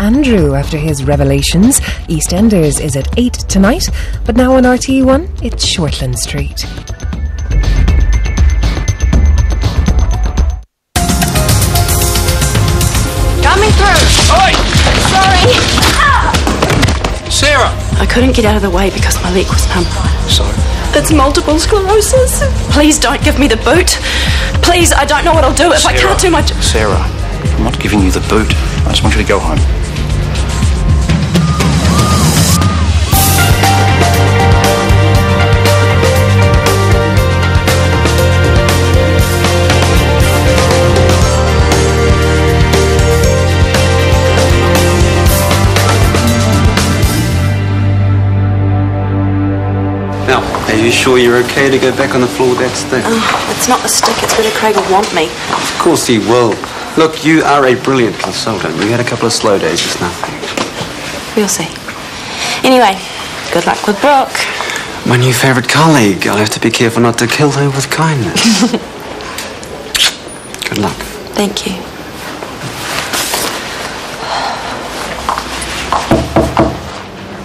Andrew after his revelations. EastEnders is at 8 tonight, but now on RTE1, it's Shortland Street. Coming through! Oi! Sorry! Sarah! I couldn't get out of the way because my leg was numb. So? It's multiple sclerosis. Please don't give me the boot. Please, I don't know what I'll do if I can't do my... Sarah, I'm not giving you the boot. I just want you to go home. Now, are you sure you're okay to go back on the floor with that stick? It's not the stick, it's whether Craig will want me. Of course he will. Look, you are a brilliant consultant. We had a couple of slow days, it's nothing. We'll see. Anyway, good luck with Brooke. My new favourite colleague. I'll have to be careful not to kill her with kindness. Good luck. Thank you.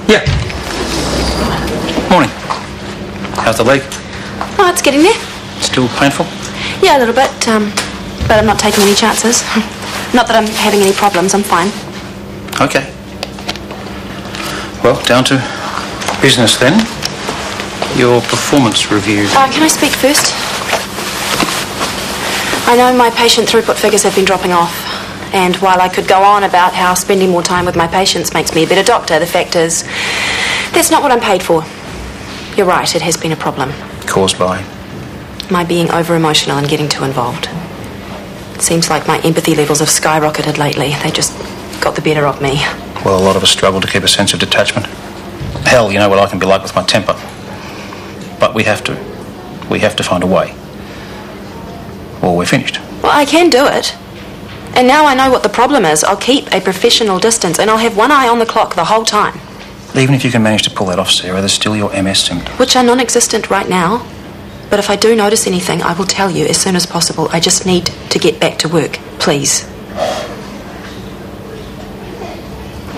Yeah. Morning. How's the leg? Oh, it's getting there. Still painful? Yeah, a little bit, but I'm not taking any chances. Not that I'm having any problems, I'm fine. Okay. Well, down to business then. Your performance review. Can I speak first? I know my patient throughput figures have been dropping off, and while I could go on about how spending more time with my patients makes me a better doctor, the fact is, that's not what I'm paid for. You're right, it has been a problem. Caused by? My being over-emotional and getting too involved. It seems like my empathy levels have skyrocketed lately. They just got the better of me. Well, a lot of us struggle to keep a sense of detachment. Hell, you know what I can be like with my temper. But we have to. We have to find a way. Or we're finished. Well, I can do it. And now I know what the problem is. I'll keep a professional distance and I'll have one eye on the clock the whole time. Even if you can manage to pull that off, Sarah, there's still your MS symptoms. Which are non-existent right now. But if I do notice anything, I will tell you as soon as possible. I just need to get back to work, please.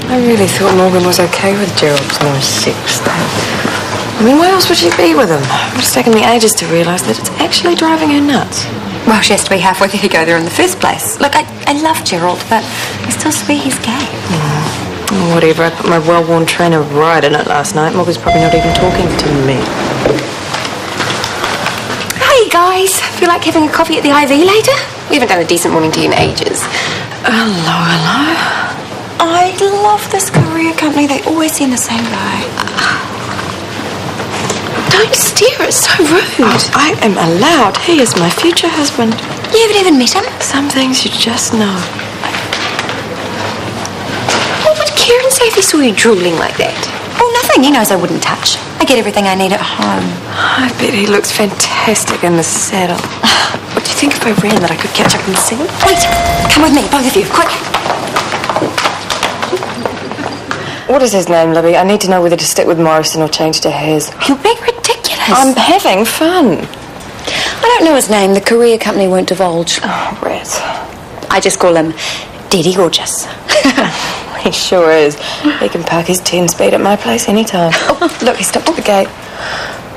I really thought Morgan was okay with Gerald's no sex thing. I mean, why else would she be with him? It's taken me ages to realise that it's actually driving her nuts. Well, she has to be halfway there to go there in the first place. Look, I love Gerald, but I still swear he's gay. Whatever, I put my well-worn trainer right in it last night. Morgan's probably not even talking to me. Hey, guys. Feel like having a coffee at the IV later? We haven't done a decent morning tea in ages. Hello. I love this courier company. They always send the same guy. Don't stare, it's so rude. I am allowed. He is my future husband. You haven't even met him? Some things you just know. What would Kieran say if he saw you drooling like that? Oh, nothing. He knows I wouldn't touch. I get everything I need at home. I bet he looks fantastic in the saddle. What do you think if I ran that I could catch up and sing? Wait, come with me, both of you, quick. What is his name, Libby? I need to know whether to stick with Morrison or change to his. You're being ridiculous. I'm having fun. I don't know his name. The courier company won't divulge. Oh, Brett. I just call him Daddy Gorgeous. He sure is. He can park his 10-speed at my place anytime. Oh, look, he stopped at the gate.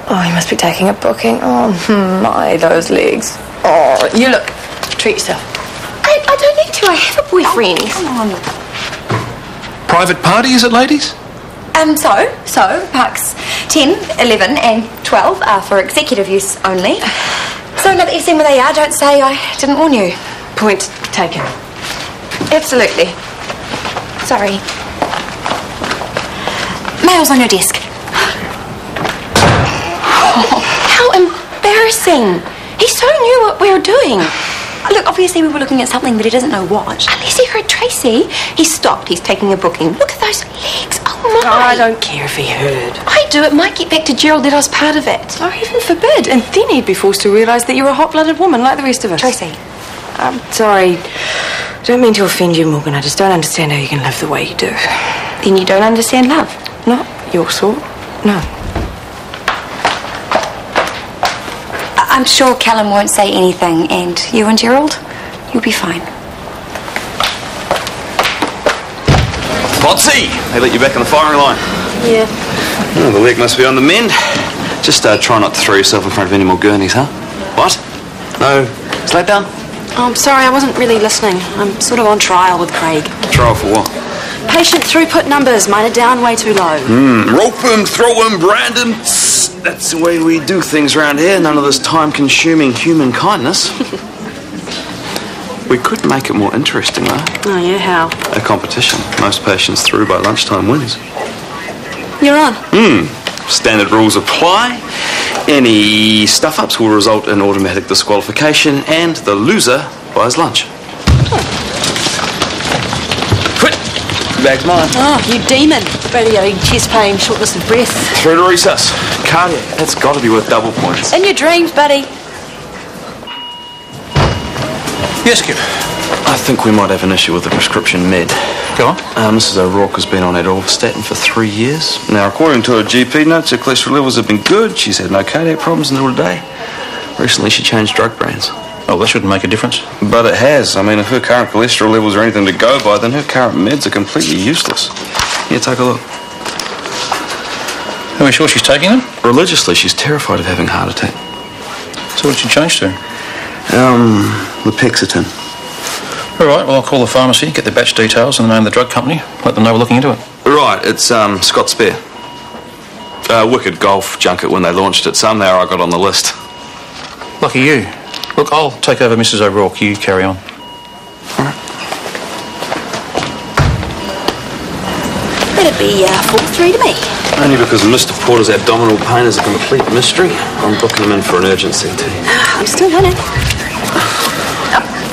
Oh, he must be taking a booking. Oh, my, those legs. Oh, you look. Treat yourself. I don't need to. I have a boyfriend. Oh, come on. Private party, is it, ladies? So, parks 10, 11 and 12 are for executive use only. So now that you've seen where they are, don't say I didn't warn you. Point taken. Absolutely. Sorry. Mail's on your desk. How embarrassing. He so knew what we were doing. Look, obviously we were looking at something, but he doesn't know what. Unless he heard Tracy. He stopped. He's taking a booking. Look at those legs. Oh, my. Oh, I don't care if he heard. I do. It might get back to Gerald that I was part of it. Oh, heaven forbid. And then he'd be forced to realise that you're a hot-blooded woman like the rest of us. Tracy. I'm sorry. I don't mean to offend you, Morgan. I just don't understand how you can live the way you do. Then you don't understand love. Not your sort. No. I'm sure Callum won't say anything, and you and Gerald, you'll be fine. Fotsy! They let you back on the firing line. Yeah. Oh, the leg must be on the mend. Just try not to throw yourself in front of any more gurneys, huh? What? No slap down? Oh, I'm sorry, I wasn't really listening. I'm sort of on trial with Craig. Trial for what? Patient throughput numbers. Mine are down way too low. Rope him, throw him, brand him. That's the way we do things around here. None of this time-consuming human kindness. We could make it more interesting, though. Oh, yeah, how? A competition. Most patients through by lunchtime wins. You're on. Standard rules apply. Any stuff-ups will result in automatic disqualification, and the loser buys lunch. Quit! Bag's mine. Oh, you demon. Radio, chest pain, shortness of breath. Through to recess. Cardiac. That's got to be worth double points. In your dreams, buddy. Yes, Kip. I think we might have an issue with the prescription med. Go on. Mrs. O'Rourke has been on atorvastatin for 3 years. Now, according to her GP notes, her cholesterol levels have been good. She's had no cardiac problems until today. Recently, she changed drug brands. Oh, that shouldn't make a difference. But it has. I mean, if her current cholesterol levels are anything to go by, then her current meds are completely useless. Here, take a look. Are we sure she's taking them? Religiously, she's terrified of having a heart attack. So what did she change to? Lopexitine. All right, well, I'll call the pharmacy, get the batch details and the name of the drug company, let them know we're looking into it. Right, it's Scott Spear. Wicked golf junket when they launched it. Somehow I got on the list. Lucky you. Look, I'll take over Mrs. O'Rourke. You carry on. All right. That'd be 4-3 to me. Only because Mr. Porter's abdominal pain is a complete mystery. I'm booking him in for an urgent CT. I'm still running.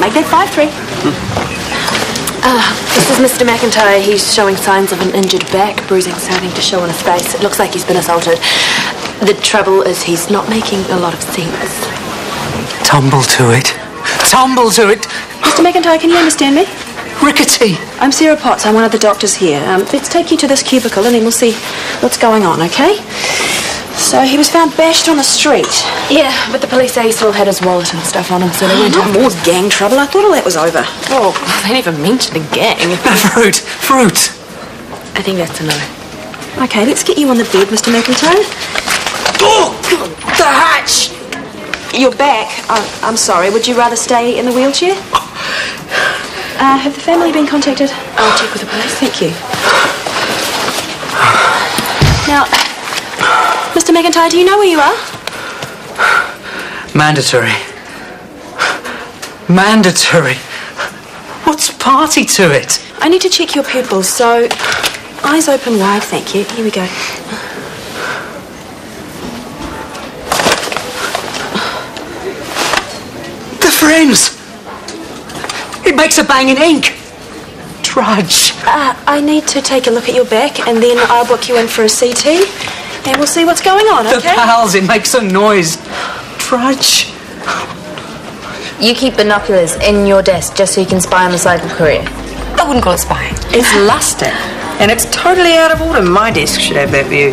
Make that 5-3. This is Mr. McIntyre. He's showing signs of an injured back, bruising starting to show on his face. It looks like he's been assaulted. The trouble is he's not making a lot of sense. Tumble to it. Tumble to it. Mr. McIntyre, can you understand me? Rickety. I'm Sarah Potts. I'm one of the doctors here. Let's take you to this cubicle and then we'll see what's going on, okay? So he was found bashed on the street. Yeah, but the police say he still had his wallet and stuff on him, so they went off. More gang trouble. I thought all that was over. Oh, they never mentioned a gang. Fruit. I think that's a no. Okay, let's get you on the bed, Mr. McIntyre. Oh, the hatch! Your back. I'm sorry. Would you rather stay in the wheelchair? Have the family been contacted? I'll check with the police. Thank you. Now, Mr. McIntyre, do you know where you are? Mandatory. What's party to it? I need to check your pupils, so eyes open wide, thank you. Here we go. The frames. It makes a banging ink. Trudge. I need to take a look at your back, and then I'll book you in for a CT, and we'll see what's going on, okay? The pals, it makes a noise. Trudge. You keep binoculars in your desk just so you can spy on the cycle courier. I wouldn't call it spying. It's lusting. And it's totally out of order. My desk should have that view.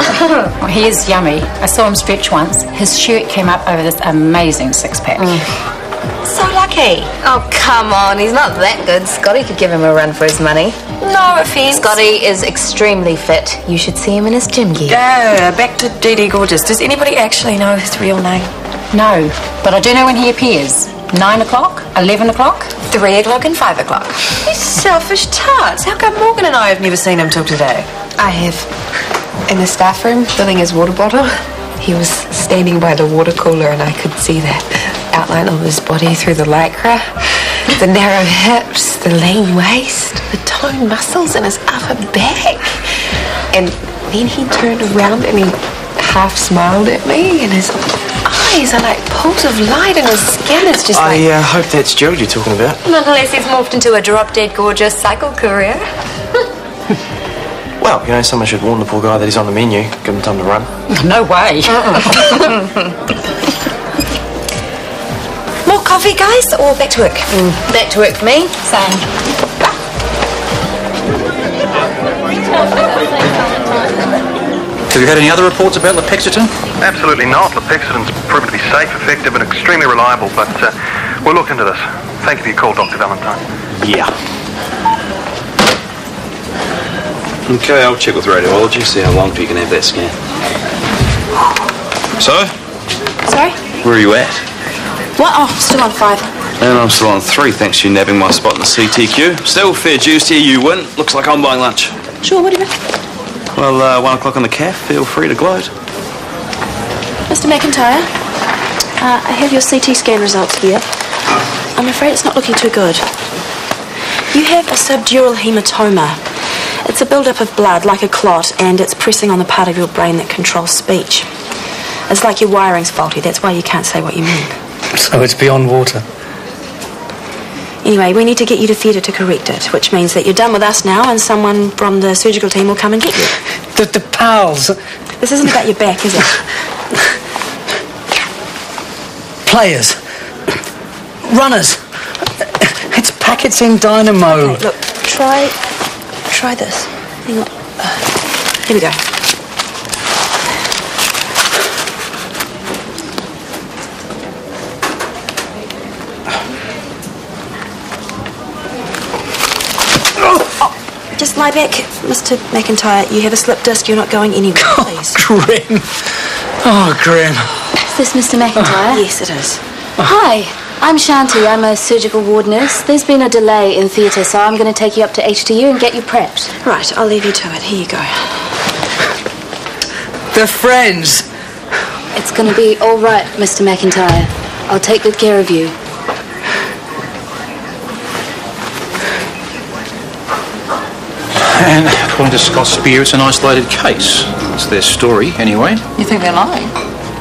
Well, he is yummy. I saw him stretch once. His shirt came up over this amazing six-pack. So lucky. Oh, come on. He's not that good. Scotty could give him a run for his money. No offence. Scotty is extremely fit. You should see him in his gym gear. Back to DD Gorgeous. Does anybody actually know his real name? No, but I do know when he appears. 9 o'clock, 11 o'clock, 3 o'clock and 5 o'clock. You selfish tarts. How come Morgan and I have never seen him till today? I have. In the staff room, filling his water bottle, he was standing by the water cooler and I could see the outline of his body through the lycra. The narrow hips, the lean waist, the toned muscles in his upper back. And then he turned around and he half smiled at me and his eyes are like pools of light and his skin is just like... I hope that's Gerald you're talking about. Not unless he's morphed into a drop-dead gorgeous cycle courier. Well, you know, someone should warn the poor guy that he's on the menu. Give him time to run. No way. More coffee, guys, or back to work? Back to work for me. Same. Have you had any other reports about Lopexitine? Absolutely not. Lopexitine's proven to be safe, effective and extremely reliable, but we'll look into this. Thank you for your call, Dr. Valentine. Yeah. Okay, I'll check with radiology, see how long till you can have that scan. So? Sorry? Where are you at? What? Oh, still on 5. And I'm still on 3, thanks to you nabbing my spot in the CTQ. Still, fair dues here, you win. Looks like I'm buying lunch. Sure, what do you mean? Well, 1 o'clock on the calf, feel free to gloat. Mr. McIntyre, I have your CT scan results here. I'm afraid it's not looking too good. You have a subdural hematoma. It's a build-up of blood, like a clot, and it's pressing on the part of your brain that controls speech. It's like your wiring's faulty, that's why you can't say what you mean. So it's beyond water. Anyway, we need to get you to theatre to correct it, which means that you're done with us now and someone from the surgical team will come and get you. The pals. This isn't about your back, is it? Players. Runners. It's packets in dynamo. Okay, look, try this. Hang on. Here we go. Just lie back, Mr. McIntyre. You have a slip disc. You're not going anywhere, please. Grim. Oh, Grim. Is this Mr. McIntyre? Yes, it is. Hi, I'm Shanti. I'm a surgical ward nurse. There's been a delay in theatre, so I'm going to take you up to HTU and get you prepped. Right, I'll leave you to it. Here you go. They're friends. It's going to be all right, Mr. McIntyre. I'll take good care of you. And according to Scott Spear, it's an isolated case. That's their story, anyway. You think they're lying?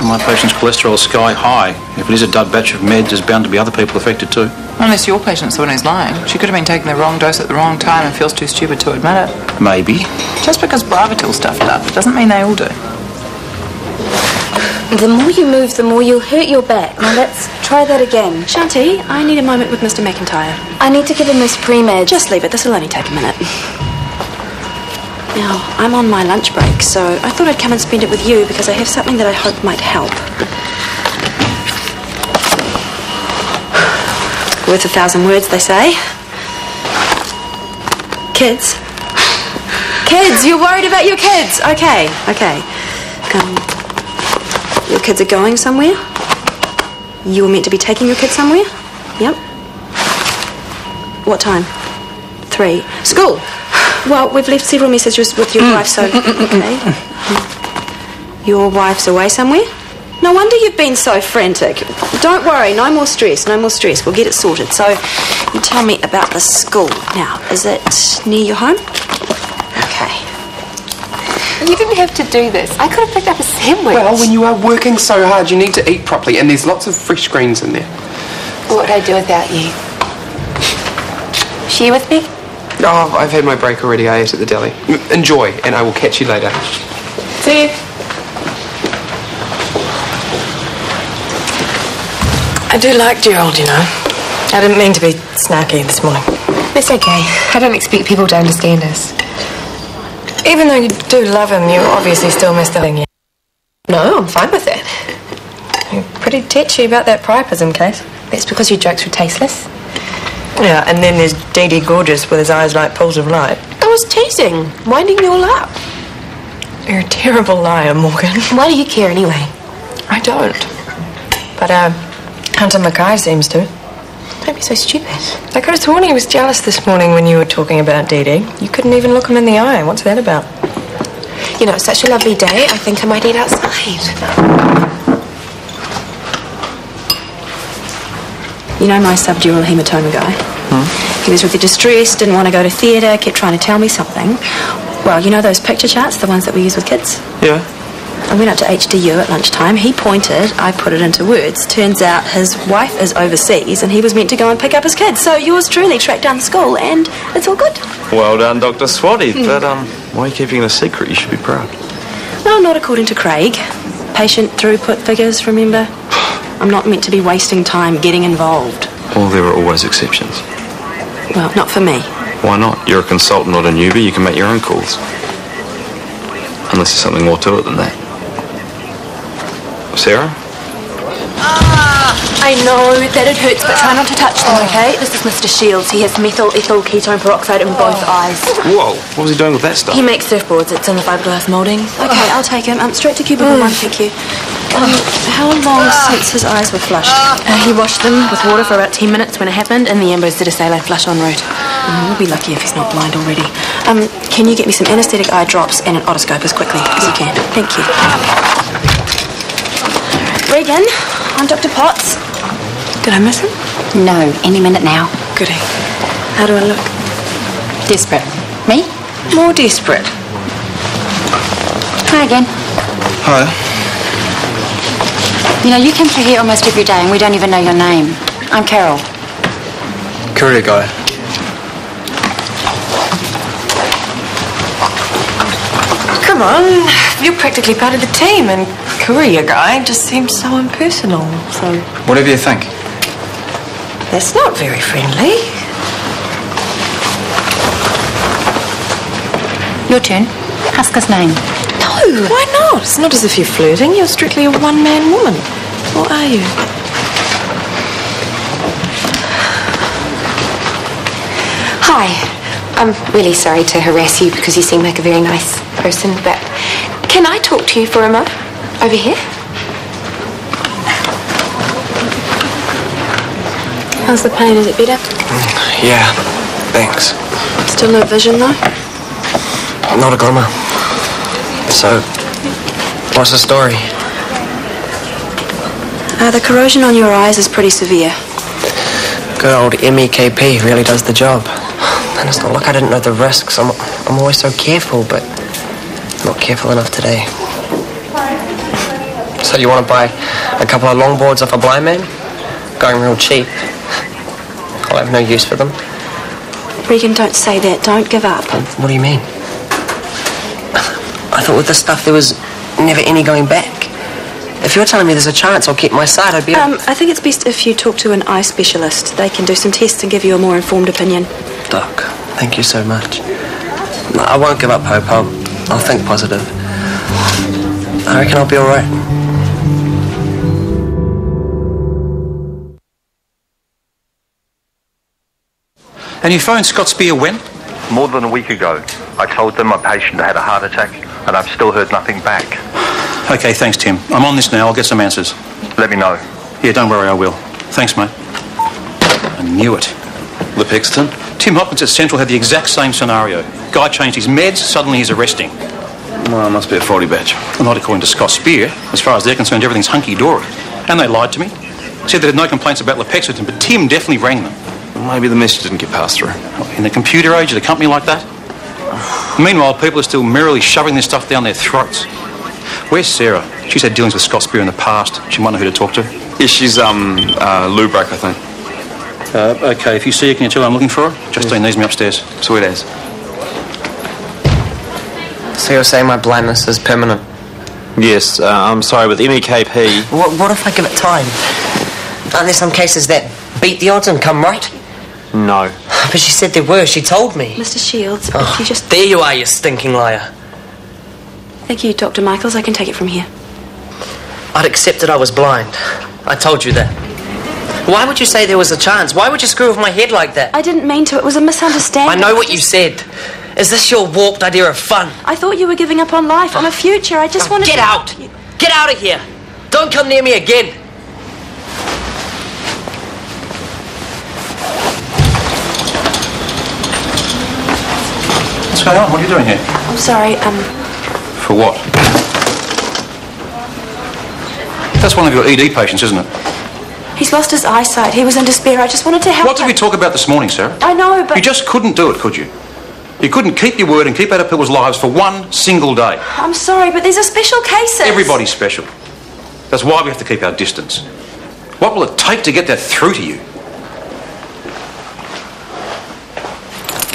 My patient's cholesterol is sky high. If it is a dud batch of meds, there's bound to be other people affected too. Unless your patient's the one who's lying. She could have been taking the wrong dose at the wrong time and feels too stupid to admit it. Maybe. Just because Bravatil stuffed it up doesn't mean they all do. The more you move, the more you'll hurt your back. Now let's try that again. Shanti, I need a moment with Mr. McIntyre. I need to give him this pre-med. Just leave it. This will only take a minute. Now, I'm on my lunch break, so I thought I'd come and spend it with you because I have something that I hope might help. Worth 1,000 words, they say. Kids. Kids, you're worried about your kids. Okay. Your kids are going somewhere? You were meant to be taking your kids somewhere? Yep. What time? 3. School. Well, we've left several messages with your wife, so... Okay. Your wife's away somewhere? No wonder you've been so frantic. Don't worry, no more stress. We'll get it sorted. So, you tell me about the school. Now, is it near your home? Okay. You didn't have to do this. I could have picked up a sandwich. Well, when you are working so hard, you need to eat properly, and there's lots of fresh greens in there. What would I do without you? She with me? Oh, I've had my break already. I ate at the deli. Enjoy, and I will catch you later. See you. I do like Gerald, you know. I didn't mean to be snarky this morning. It's okay. I don't expect people to understand us. Even though you do love him, you obviously still miss the thing. No, I'm fine with it. You're pretty tetchy about that priapism case. That's because your jokes were tasteless. Yeah, and then there's D.D. Gorgeous with his eyes like pools of light. I was teasing, winding you all up. You're a terrible liar, Morgan. Why do you care anyway? I don't. But, Hunter Mackay seems to. Don't be so stupid. I could have sworn he was jealous this morning when you were talking about Dee. You couldn't even look him in the eye. What's that about? You know, it's such a lovely day, I think I might eat outside. You know my subdural hematoma guy? He was really distressed, didn't want to go to theatre, kept trying to tell me something. Well, you know those picture charts, the ones that we use with kids? Yeah. I went up to HDU at lunchtime. He pointed, I put it into words. Turns out his wife is overseas and he was meant to go and pick up his kids. So yours truly tracked down the school and it's all good. Well done, Dr. Swatty. But, why are you keeping it a secret? You should be proud. No, not according to Craig. Patient throughput figures, remember? I'm not meant to be wasting time getting involved. Well, there are always exceptions. Well, not for me. Why not? You're a consultant, not a newbie. You can make your own calls. Unless there's something more to it than that. Sarah? I know that it hurts, but try not to touch them, okay? This is Mr. Shields. He has methyl ethyl ketone peroxide in both eyes. Whoa, what was he doing with that stuff? He makes surfboards. It's in the fiberglass moulding. Okay, I'll take him. Straight to cubicle 1, thank you. How long since his eyes were flushed? He washed them with water for about 10 minutes when it happened, and the Ambos did a saline flush en route. We'll be lucky if he's not blind already. Can you get me some anaesthetic eye drops and an otoscope as quickly as you can? Thank you. Regan, I'm Dr. Potts. Did I miss him? No, any minute now. Goody. How do I look? Desperate. Me? More desperate. Hi again. Hi. You know, you come through here almost every day and we don't even know your name. I'm Carol. Courier guy. Come on, you're practically part of the team, and courier guy just seems so impersonal, so... Whatever you think. That's not very friendly. Your turn. Ask his name. No, why not? It's not as if you're flirting. You're strictly a one-man woman. Or are you? Hi. I'm really sorry to harass you because you seem like a very nice person, but can I talk to you for a moment? Over here? How's the pain? Is it better? Yeah, thanks. Still no vision, though? Not a glimmer. So, what's the story? The corrosion on your eyes is pretty severe. Good old MEKP really does the job. And it's not like I didn't know the risks. I'm always so careful, but not careful enough today. So you want to buy a couple of longboards off a blind man? Going real cheap. I'll have no use for them. Regan, don't say that. Don't give up. What do you mean? I thought with this stuff there was never any going back. If you're telling me there's a chance I'll keep my sight, I'd be... I think it's best if you talk to an eye specialist. They can do some tests and give you a more informed opinion. Doc, thank you so much. I won't give up hope. I'll think positive. I reckon I'll be all right. And you phoned Scott Spear when? More than a week ago. I told them my patient had a heart attack, and I've still heard nothing back. Okay, thanks, Tim. I'm on this now. I'll get some answers. Let me know. Yeah, don't worry, I will. Thanks, mate. I knew it. Lip Exton? Tim Hopkins at Central had the exact same scenario. Guy changed his meds, suddenly he's arresting. Well, it must be a faulty batch. Well, not according to Scott Spear. As far as they're concerned, everything's hunky-dory. And they lied to me. Said they had no complaints about Lipexatin, but Tim definitely rang them. Well, maybe the message didn't get passed through. In the computer age, at a company like that? Meanwhile, people are still merrily shoving this stuff down their throats. Where's Sarah? She's had dealings with Scott Spear in the past. She might know who to talk to. Yeah, she's, Lubrac, I think. Okay, if you see her, can you tell her I'm looking for her? Justine needs me upstairs. Sweet as. So you're saying my blindness is permanent? Yes, I'm sorry, with MEKP... What if I give it time? Aren't there some cases that beat the odds and come right? No. But she said there were. She told me. Mr. Shields, if you just... There you are, you stinking liar. Thank you, Dr. Michaels. I can take it from here. I'd accepted I was blind. I told you that. Why would you say there was a chance? Why would you screw with my head like that? I didn't mean to. It was a misunderstanding. I know what you said. Is this your warped idea of fun? I thought you were giving up on life, on a future. I just wanted to... Get out! Get out of here! Don't come near me again! What's going on? What are you doing here? I'm sorry, For what? That's one of your ED patients, isn't it? He's lost his eyesight. He was in despair. I just wanted to help What did we talk about this morning, Sarah? I know, but... You just couldn't do it, could you? You couldn't keep your word and keep out of people's lives for one single day. I'm sorry, but these are special cases. Everybody's special. That's why we have to keep our distance. What will it take to get that through to you?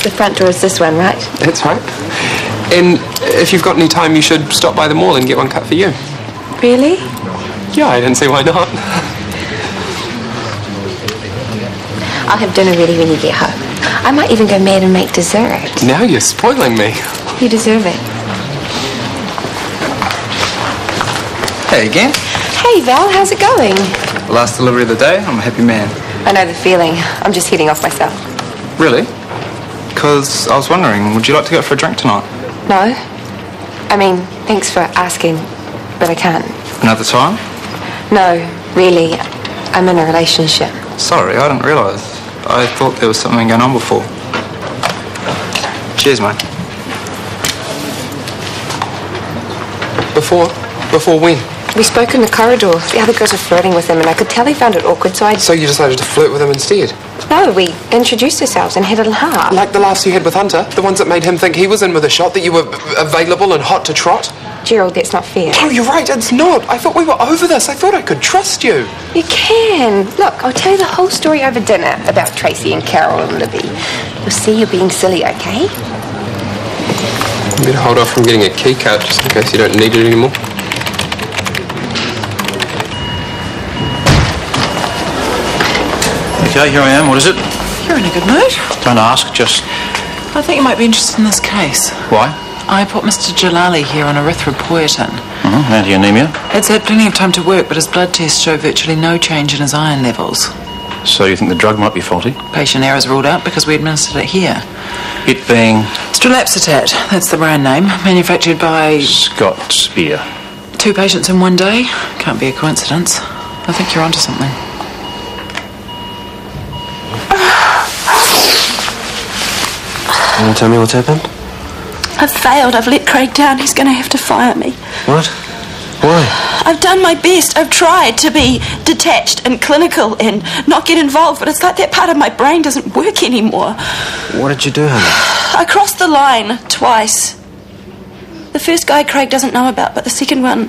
The front door is this one, right? That's right. And if you've got any time, you should stop by the mall and get one cut for you. Really? Yeah, I didn't see why not. I'll have dinner ready when you get home. I might even go mad and make dessert. Now you're spoiling me. You deserve it. Hey again. Hey, Val, how's it going? Last delivery of the day, I'm a happy man. I know the feeling. I'm just heading off myself. Really? Because I was wondering, would you like to go out for a drink tonight? No. I mean, thanks for asking, but I can't. Another time? No, really. I'm in a relationship. Sorry, I didn't realise. I thought there was something going on before. Cheers, mate. Before when? We spoke in the corridor. The other girls were flirting with him, and I could tell he found it awkward, so I... So you decided to flirt with him instead? No, we introduced ourselves and had a laugh. Like the laughs you had with Hunter? The ones that made him think he was in with a shot, that you were available and hot to trot? Gerald, that's not fair. Oh, you're right, it's not. I thought we were over this. I thought I could trust you. You can. Look, I'll tell you the whole story over dinner about Tracy and Carol and Libby. You'll see you're being silly, okay? You better hold off from getting a key card just in case you don't need it anymore. Okay, here I am. What is it? You're in a good mood. Don't ask, just... I think you might be interested in this case. Why? I put Mr. Jalali here on erythropoietin. Anti-anemia. It's had plenty of time to work, but his blood tests show virtually no change in his iron levels. So you think the drug might be faulty? Patient error is ruled out because we administered it here. It being... Strelapsitat, that's the brand name. Manufactured by... Scott Spear. 2 patients in one day. Can't be a coincidence. I think you're onto something. You want to tell me what's happened? I've failed. I've let Craig down. He's going to have to fire me. What? Why? I've done my best. I've tried to be detached and clinical and not get involved, but it's like that part of my brain doesn't work anymore. What did you do, honey? I crossed the line twice. The first guy Craig doesn't know about, but the second one...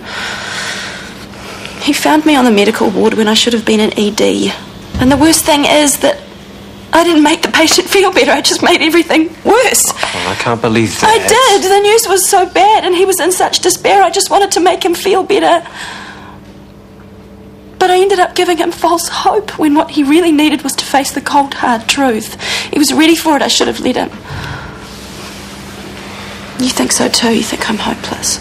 He found me on the medical ward when I should have been in ED. And the worst thing is that I didn't make the patient feel better. I just made everything worse. Oh, I can't believe that. I did. The news was so bad and he was in such despair. I just wanted to make him feel better. But I ended up giving him false hope when what he really needed was to face the cold, hard truth. He was ready for it. I should have let him. You think so too? You think I'm hopeless?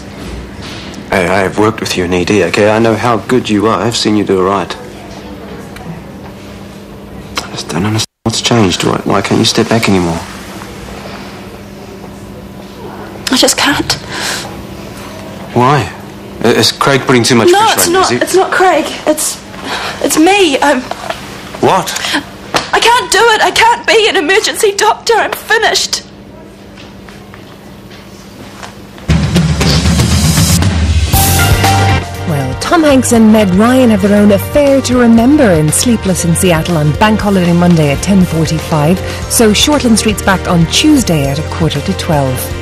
Hey, I have worked with you in ED, okay? I know how good you are. I've seen you do it right. I just don't understand what's changed. Why can't you step back anymore? I just can't. Why? Is Craig putting too much pressure on you? No, it's not. It's not Craig. It's me. What? I can't do it. I can't be an emergency doctor. I'm finished. Well, Tom Hanks and Meg Ryan have their own affair to remember in Sleepless in Seattle on Bank Holiday Monday at 10:45. So Shortland Street's back on Tuesday at 11:45.